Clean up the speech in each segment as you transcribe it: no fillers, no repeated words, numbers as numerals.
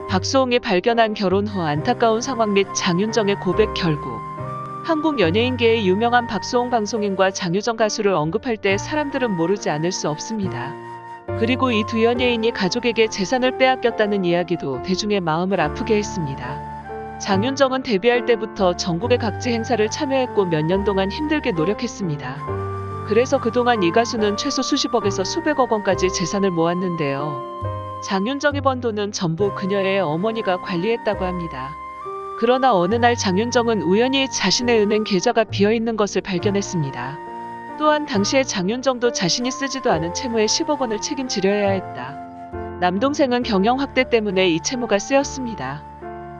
박수홍이 발견한 결혼 후 안타까운 상황 및 장윤정의 고백 결국. 한국 연예인계의 유명한 박수홍 방송인과 장유정 가수를 언급할 때 사람들은 모르지 않을 수 없습니다. 그리고 이 두 연예인이 가족에게 재산을 빼앗겼다는 이야기도 대중의 마음을 아프게 했습니다. 장윤정은 데뷔할 때부터 전국의 각지 행사를 참여했고 몇 년 동안 힘들게 노력했습니다. 그래서 그동안 이 가수는 최소 수십억에서 수백억 원까지 재산을 모았는데요. 장윤정이 번 돈은 전부 그녀의 어머니가 관리했다고 합니다. 그러나 어느 날 장윤정은 우연히 자신의 은행 계좌가 비어있는 것을 발견했습니다. 또한 당시에 장윤정도 자신이 쓰지도 않은 채무의 10억 원을 책임지려야 했다. 남동생은 경영 확대 때문에 이 채무가 쓰였습니다.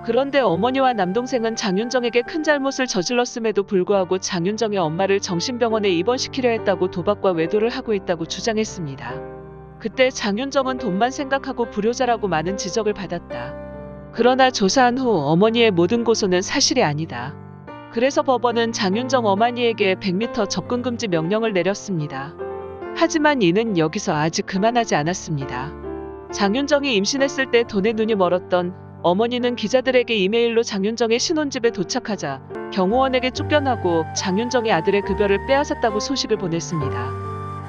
그런데 어머니와 남동생은 장윤정에게 큰 잘못을 저질렀음에도 불구하고 장윤정의 엄마를 정신병원에 입원시키려 했다고 도박과 외도를 하고 있다고 주장했습니다. 그때 장윤정은 돈만 생각하고 불효자라고 많은 지적을 받았다. 그러나 조사한 후 어머니의 모든 고소는 사실이 아니다. 그래서 법원은 장윤정 어머니에게 100m 접근 금지 명령을 내렸습니다. 하지만 이는 여기서 아직 그만하지 않았습니다. 장윤정이 임신했을 때 돈에 눈이 멀었던 어머니는 기자들에게 이메일로 장윤정의 신혼집에 도착하자 경호원에게 쫓겨나고 장윤정의 아들의 급여를 빼앗았다고 소식을 보냈습니다.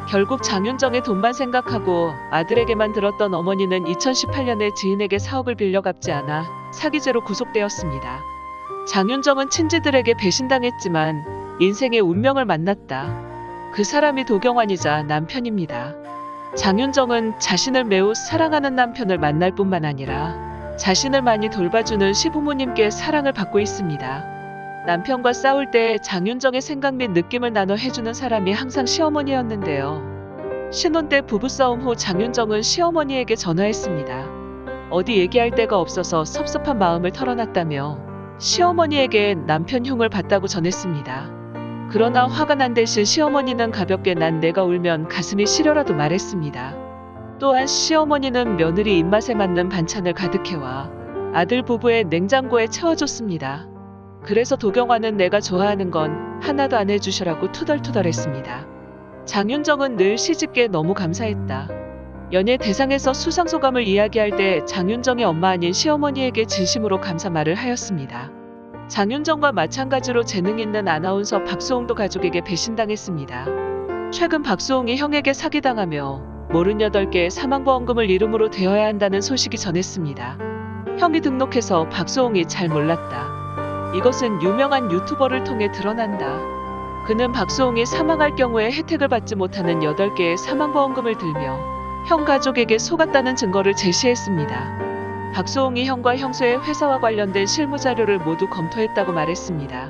결국 장윤정의 돈만 생각하고 아들에게만 들었던 어머니는 2018년에 지인에게 4억을 빌려 갚지 않아 사기죄로 구속되었습니다. 장윤정은 친지들에게 배신당했지만 인생의 운명을 만났다. 그 사람이 도경환이자 남편입니다. 장윤정은 자신을 매우 사랑하는 남편을 만날 뿐만 아니라 자신을 많이 돌봐주는 시부모님께 사랑을 받고 있습니다. 남편과 싸울 때 장윤정의 생각 및 느낌을 나눠 해주는 사람이 항상 시어머니였는데요. 신혼 때 부부싸움 후 장윤정은 시어머니에게 전화했습니다. 어디 얘기할 데가 없어서 섭섭한 마음을 털어놨다며 시어머니에게 남편 흉을 봤다고 전했습니다. 그러나 화가 난 대신 시어머니는 가볍게 난 내가 울면 가슴이 시려라도 말했습니다. 또한 시어머니는 며느리 입맛에 맞는 반찬을 가득해와 아들 부부의 냉장고에 채워줬습니다. 그래서 도경환은 내가 좋아하는 건 하나도 안 해주셔라고 투덜투덜했습니다. 장윤정은 늘 시집게 너무 감사했다. 연예 대상에서 수상소감을 이야기할 때 장윤정의 엄마 아닌 시어머니에게 진심으로 감사 말을 하였습니다. 장윤정과 마찬가지로 재능 있는 아나운서 박수홍도 가족에게 배신당했습니다. 최근 박수홍이 형에게 사기당하며 48개의 사망보험금을 이름으로 되어야 한다는 소식이 전했습니다. 형이 등록해서 박수홍이 잘 몰랐다. 이것은 유명한 유튜버를 통해 드러난다. 그는 박수홍이 사망할 경우에 혜택을 받지 못하는 8개의 사망보험금을 들며 형 가족에게 속았다는 증거를 제시했습니다. 박수홍이 형과 형수의 회사와 관련된 실무자료를 모두 검토했다고 말했습니다.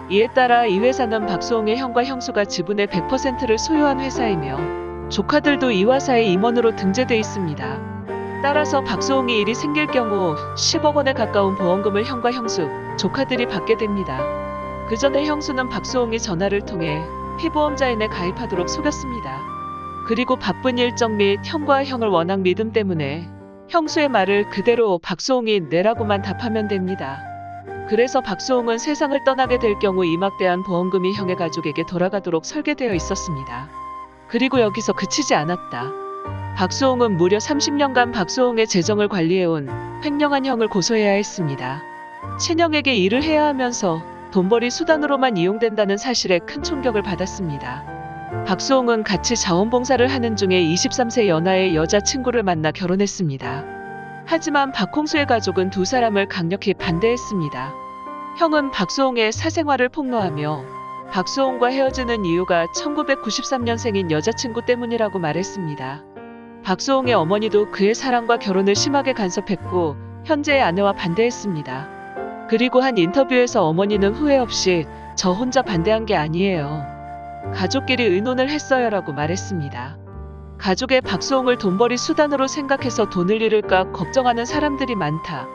이에 따라 이 회사는 박수홍의 형과 형수가 지분의 100%를 소유한 회사이며 조카들도 이화사의 임원으로 등재돼 있습니다. 따라서 박수홍이 일이 생길 경우 10억 원에 가까운 보험금을 형과 형수, 조카들이 받게 됩니다. 그 전에 형수는 박수홍이 전화를 통해 피보험자인에 가입하도록 속였습니다. 그리고 바쁜 일정 및 형과 형을 워낙 믿음 때문에 형수의 말을 그대로 박수홍이 내라고만 답하면 됩니다. 그래서 박수홍은 세상을 떠나게 될 경우 이막대한 보험금이 형의 가족에게 돌아가도록 설계되어 있었습니다. 그리고 여기서 그치지 않았다. 박수홍은 무려 30년간 박수홍의 재정을 관리해온 횡령한 형을 고소해야 했습니다. 친형에게 일을 해야 하면서 돈벌이 수단으로만 이용된다는 사실에 큰 충격을 받았습니다. 박수홍은 같이 자원봉사를 하는 중에 23세 연하의 여자친구를 만나 결혼했습니다. 하지만 박홍수의 가족은 두 사람을 강력히 반대했습니다. 형은 박수홍의 사생활을 폭로하며 박수홍과 헤어지는 이유가 1993년생인 여자친구 때문이라고 말했습니다. 박수홍의 어머니도 그의 사랑과 결혼을 심하게 간섭했고 현재의 아내와 반대했습니다. 그리고 한 인터뷰에서 어머니는 후회 없이 저 혼자 반대한 게 아니에요. 가족끼리 의논을 했어요라고 말했습니다. 가족의 박수홍을 돈벌이 수단으로 생각해서 돈을 잃을까 걱정하는 사람들이 많다.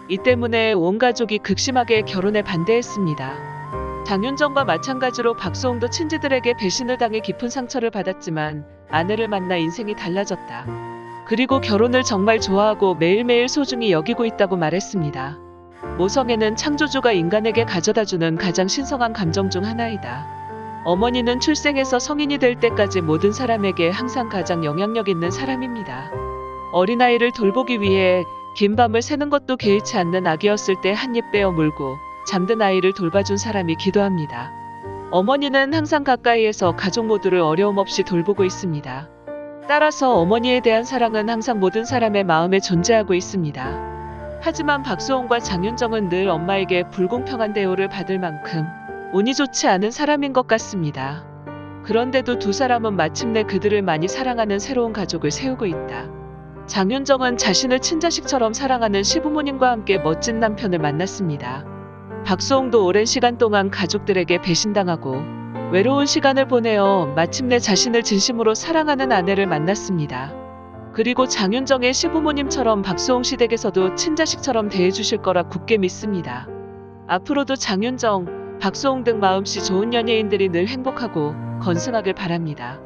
이 때문에 온 가족이 극심하게 결혼에 반대했습니다. 장윤정과 마찬가지로 박수홍도 친지들에게 배신을 당해 깊은 상처를 받았지만 아내를 만나 인생이 달라졌다. 그리고 결혼을 정말 좋아하고 매일매일 소중히 여기고 있다고 말했습니다. 모성애는 창조주가 인간에게 가져다주는 가장 신성한 감정 중 하나이다. 어머니는 출생해서 성인이 될 때까지 모든 사람에게 항상 가장 영향력 있는 사람입니다. 어린아이를 돌보기 위해 긴 밤을 새는 것도 개의치 않는 아기였을 때 한 입 빼어 물고 잠든 아이를 돌봐준 사람이 기도합니다. 어머니는 항상 가까이에서 가족 모두를 어려움 없이 돌보고 있습니다. 따라서 어머니에 대한 사랑은 항상 모든 사람의 마음에 존재하고 있습니다. 하지만 박수홍과 장윤정은 늘 엄마에게 불공평한 대우를 받을 만큼 운이 좋지 않은 사람인 것 같습니다. 그런데도 두 사람은 마침내 그들을 많이 사랑하는 새로운 가족을 세우고 있다. 장윤정은 자신을 친자식처럼 사랑하는 시부모님과 함께 멋진 남편을 만났습니다. 박수홍도 오랜 시간 동안 가족들에게 배신당하고 외로운 시간을 보내어 마침내 자신을 진심으로 사랑하는 아내를 만났습니다. 그리고 장윤정의 시부모님처럼 박수홍 씨 댁에서도 친자식처럼 대해주실 거라 굳게 믿습니다. 앞으로도 장윤정, 박수홍 등 마음씨 좋은 연예인들이 늘 행복하고 건승하길 바랍니다.